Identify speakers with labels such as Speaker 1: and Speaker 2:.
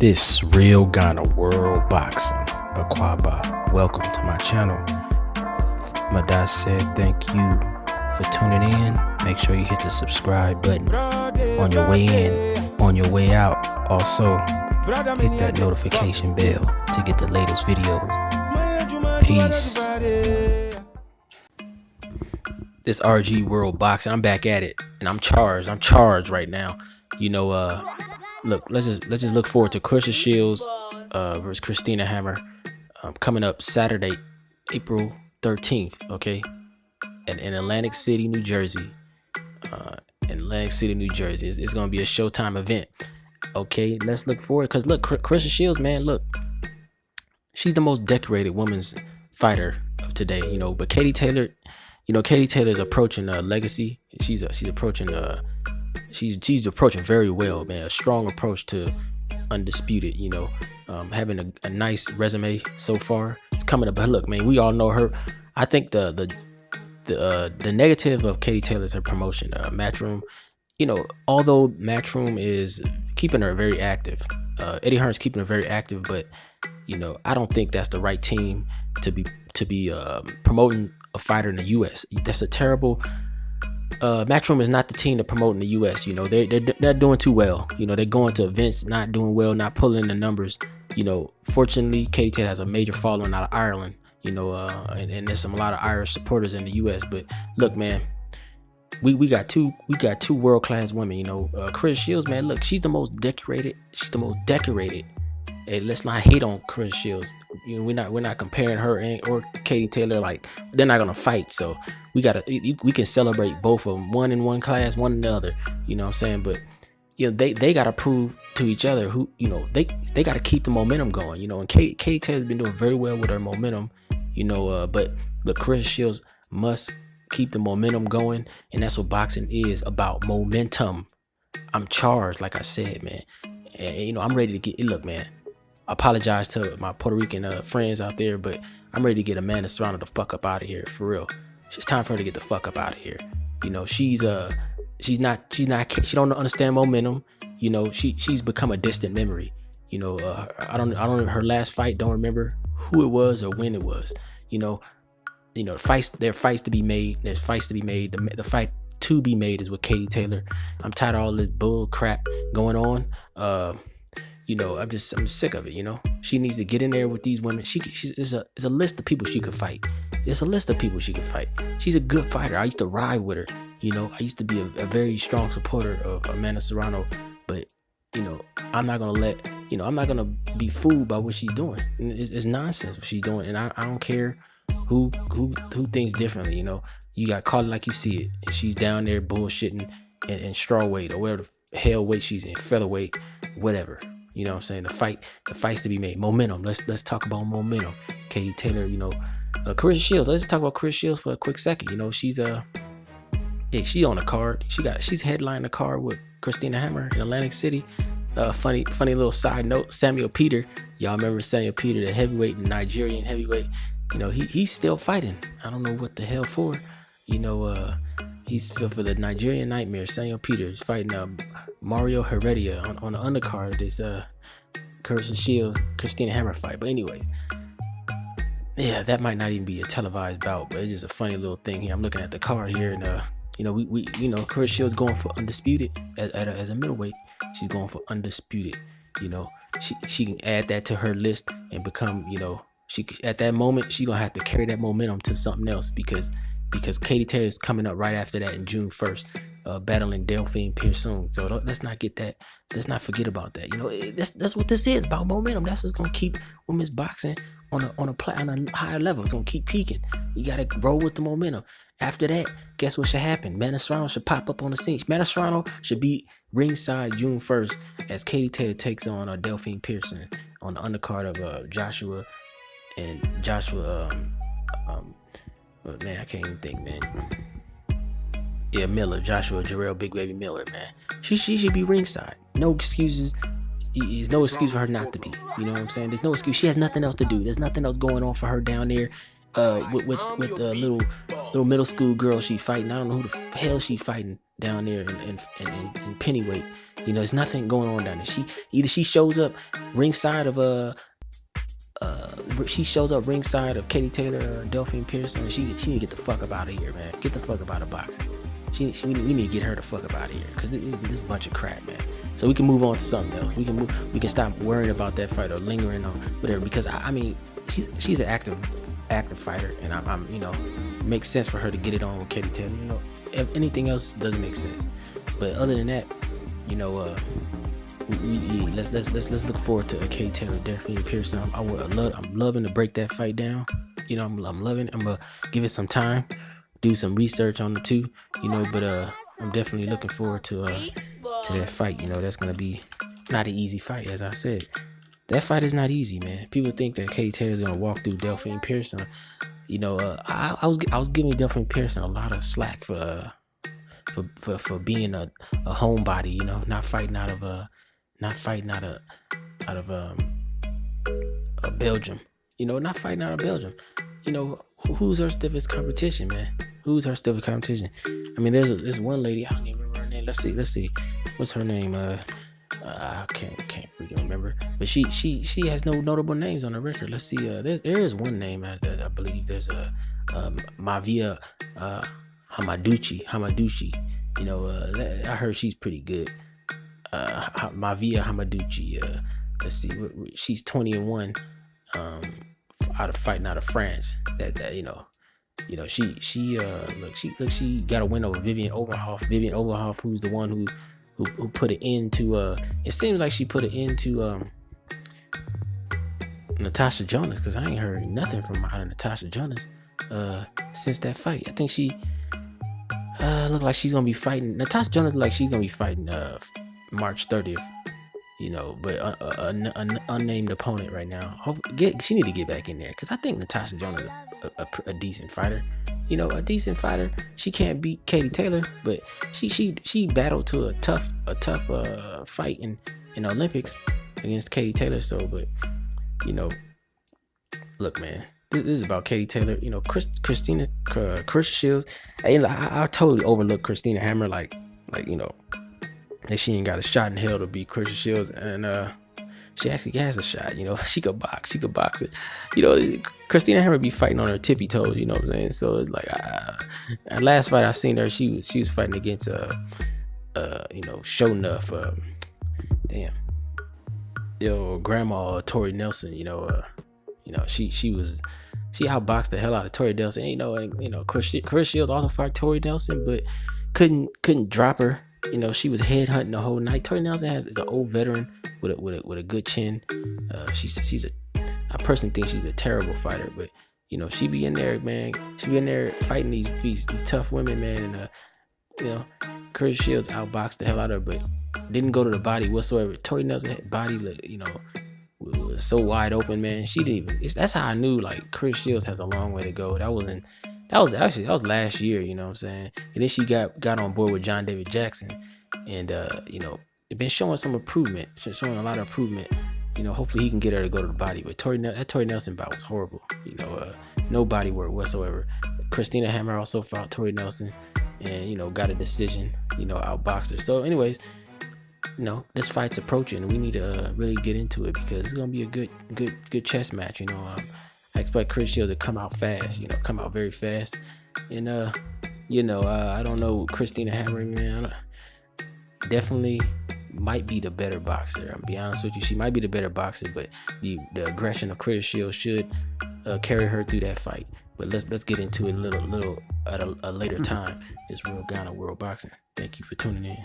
Speaker 1: This real Ghana world boxing, Akwaba. Welcome to my channel. My dad said thank you for tuning in. Make sure you hit the subscribe button on your way in, on your way out. Also, hit that notification bell to get the latest videos. Peace. This RG World Boxing, I'm back at it, and I'm charged. I'm charged right now. You know, look, let's just look forward to Claressa Shields versus Christina Hammer coming up Saturday, April 13th. Okay, in Atlantic City, New Jersey. In Atlantic City, New Jersey, it's gonna be a Showtime event. Okay, let's look forward, because look, Claressa Shields, man, look, she's the most decorated women's fighter of today. You know, but Katie Taylor, you know, Katie Taylor's approaching legacy. She's approaching she's approaching very well, man. A strong approach to undisputed. You know, having a nice resume so far. It's coming up, but look, man, we all know her. I think the negative of Katie Taylor is her promotion. Matchroom, you know, although Matchroom is keeping her very active, Eddie Hearn's keeping her very active, but you know, I don't think that's the right team to be promoting a fighter in the U.S. That's a terrible. Matchroom is not the team to promote in the U.S. You know, they're doing too well. You know, they're going to events, not doing well, not pulling the numbers. You know, fortunately, Katie Taylor has a major following out of Ireland. You know, and there's a lot of Irish supporters in the U.S. But look, man, we got two world-class women. You know, Claressa Shields, man, look, she's the most decorated. She's the most decorated. Hey, let's not hate on Claressa Shields. You know, we're not comparing her or Katie Taylor. Like, they're not gonna fight, so we can celebrate both of them, one in one class, one in the other. You know what I'm saying? But you know, they gotta prove to each other who, you know, they gotta keep the momentum going. You know, and Katie Taylor's been doing very well with her momentum. You know, but the Claressa Shields must keep the momentum going, and that's what boxing is about, momentum. I'm charged, like I said, man, and you know, I'm ready to get it. Look, man, I apologize to my Puerto Rican friends out there, but I'm ready to get Amanda Serrano the fuck up out of here, for real. It's time for her to get the fuck up out of here. You know, she don't understand momentum. You know, she's become a distant memory. You know, I don't her last fight, don't remember who it was or when it was. You know, there are fights to be made. There's fights to be made. The fight to be made is with Katie Taylor. I'm tired of all this bull crap going on. You know, I'm sick of it. You know, she needs to get in there with these women. There's a list of people she could fight. There's a list of people she could fight. She's a good fighter. I used to ride with her. You know, I used to be a very strong supporter of Amanda Serrano, but you know, I'm not gonna be fooled by what she's doing. It's nonsense what she's doing, and I don't care who thinks differently. You know, you got call it like you see it, and she's down there bullshitting in straw weight or whatever the hell weight she's in, featherweight, whatever. You know what I'm saying? The fight's to be made. Momentum. Let's talk about momentum. Katie Taylor, you know, Claressa Shields. Let's talk about Claressa Shields for a quick second. You know, she's on the card. She's headlining the card with Christina Hammer in Atlantic City. Funny little side note, Samuel Peter. Y'all remember Samuel Peter, the heavyweight, the Nigerian heavyweight? You know, he's still fighting. I don't know what the hell for. You know, he's for the Nigerian Nightmare. Samuel Peter is fighting Mario Heredia on the undercard of this Claressa Shields Christina Hammer fight. But anyways, yeah, that might not even be a televised bout, but it's just a funny little thing here. I'm looking at the card here, and you know, we you know, Claressa Shields going for undisputed as a middleweight. She's going for undisputed. You know, she can add that to her list and become, you know, at that moment she's gonna have to carry that momentum to something else, because Katie Taylor is coming up right after that in June 1st, battling Delphine Pearson. So let's not get that. Let's not forget about that. You know, that's what this is about, momentum. That's what's gonna keep women's boxing on a higher level. It's gonna keep peaking. You gotta roll with the momentum. After that, guess what should happen? Amanda Serrano should pop up on the scene. Amanda Serrano should be ringside June 1st as Katie Taylor takes on Delphine Pearson on the undercard of Joshua. Man, I can't even think, man. Yeah, Miller, Joshua Jarrell, Big Baby Miller, man. She should be ringside. No excuses. There's no excuse for her not to be. You know what I'm saying? There's no excuse. She has nothing else to do. There's nothing else going on for her down there. With the little middle school girl she fighting. I don't know who the hell she fighting. down there in Pennyweight. You know, there's nothing going on down there. She shows up ringside of Katie Taylor or Delphine Pearson. She need to get the fuck up out of here, man. Get the fuck up out of boxing. We need to get her the fuck up out of here, because this is a bunch of crap, man. So we can move on to something else. We can stop worrying about that fight or lingering on whatever, because I mean, she's an active fighter, and I'm you know, it makes sense for her to get it on with Katie Taylor. You know, if anything else doesn't make sense. But other than that, you know, let's look forward to Katie Taylor, Delphine Pearson. I'm loving to break that fight down. You know, I'm loving. I'm gonna give it some time, do some research on the two. You know, but I'm definitely looking forward to that fight. You know, that's gonna be not an easy fight, as I said. That fight is not easy, man. People think that Katie Taylor's gonna walk through Delphine Pearson. You know, I was giving Delphine Pearson a lot of slack for being a homebody. You know, not fighting out of Belgium. You know, not fighting out of Belgium. You know, who's her stiffest competition, man? Who's her stiffest competition? I mean, there's one lady, I don't even remember her name. Let's see. What's her name? I can't freaking remember. But she has no notable names on the record. Let's see. There is one name that I believe. There's a Mavia Hamaduchi. You know, I heard she's pretty good. Mavia Hamaduchi. Let's see. She's 20-1. Out of France. That you know, she got a win over Vivian Overhoff, who's the one who put it into it seems like she put it into Natasha Jonas, because I ain't heard nothing from out of Natasha Jonas since that fight. I think she look like she's gonna be fighting Natasha Jonas, like she's gonna be fighting March 30th. You know, but an unnamed opponent right now. She need to get back in there, because I think Natasha Jonas is a decent fighter. You know, a decent fighter. She can't beat Katie Taylor, but she battled to a tough fight in Olympics against Katie Taylor. So, but you know, look, man, this is about Katie Taylor. You know, Christina Shields. I totally overlooked Christina Hammer, like you know, that she ain't got a shot in hell to beat Christina Shields, and she actually has a shot. You know, she could box it. You know, Christina Hammer be fighting on her tippy toes. You know what I'm saying? So it's like, last fight I seen her, she was fighting against you know, show enough. Damn, yo, grandma Tori Nelson. You know, she outboxed the hell out of Tori Nelson. And, you know, Chris Shields also fought Tori Nelson, but couldn't drop her. You know, she was headhunting the whole night. Tori Nelson is an old veteran with a good chin. I personally think she's a terrible fighter, but you know, she be in there, man. She be in there fighting these tough women, man. And you know, Chris Shields outboxed the hell out of her, but didn't go to the body whatsoever. Tori Nelson's body, you know, was so wide open, man. She didn't even. That's how I knew, like, Chris Shields has a long way to go. That was last year, you know what I'm saying? And then she got on board with John David Jackson, and you know, they've been showing some improvement, showing a lot of improvement. You know, hopefully he can get her to go to the body. But that Tori Nelson bout was horrible. You know, no body work whatsoever. Christina Hammer also fought Tori Nelson, and you know, got a decision. You know, outboxed her. So, anyways, you know, this fight's approaching, and we need to really get into it, because it's gonna be a good chess match. You know, I expect Chris Shields to come out fast. You know, come out very fast, and you know, I don't know, Christina Hammer, man. Definitely might be the better boxer. I'll be honest with you, she might be the better boxer, but the aggression of Chris Shields should carry her through that fight. But let's get into it a little at a later time. It's Real Ghana World Boxing. Thank you for tuning in.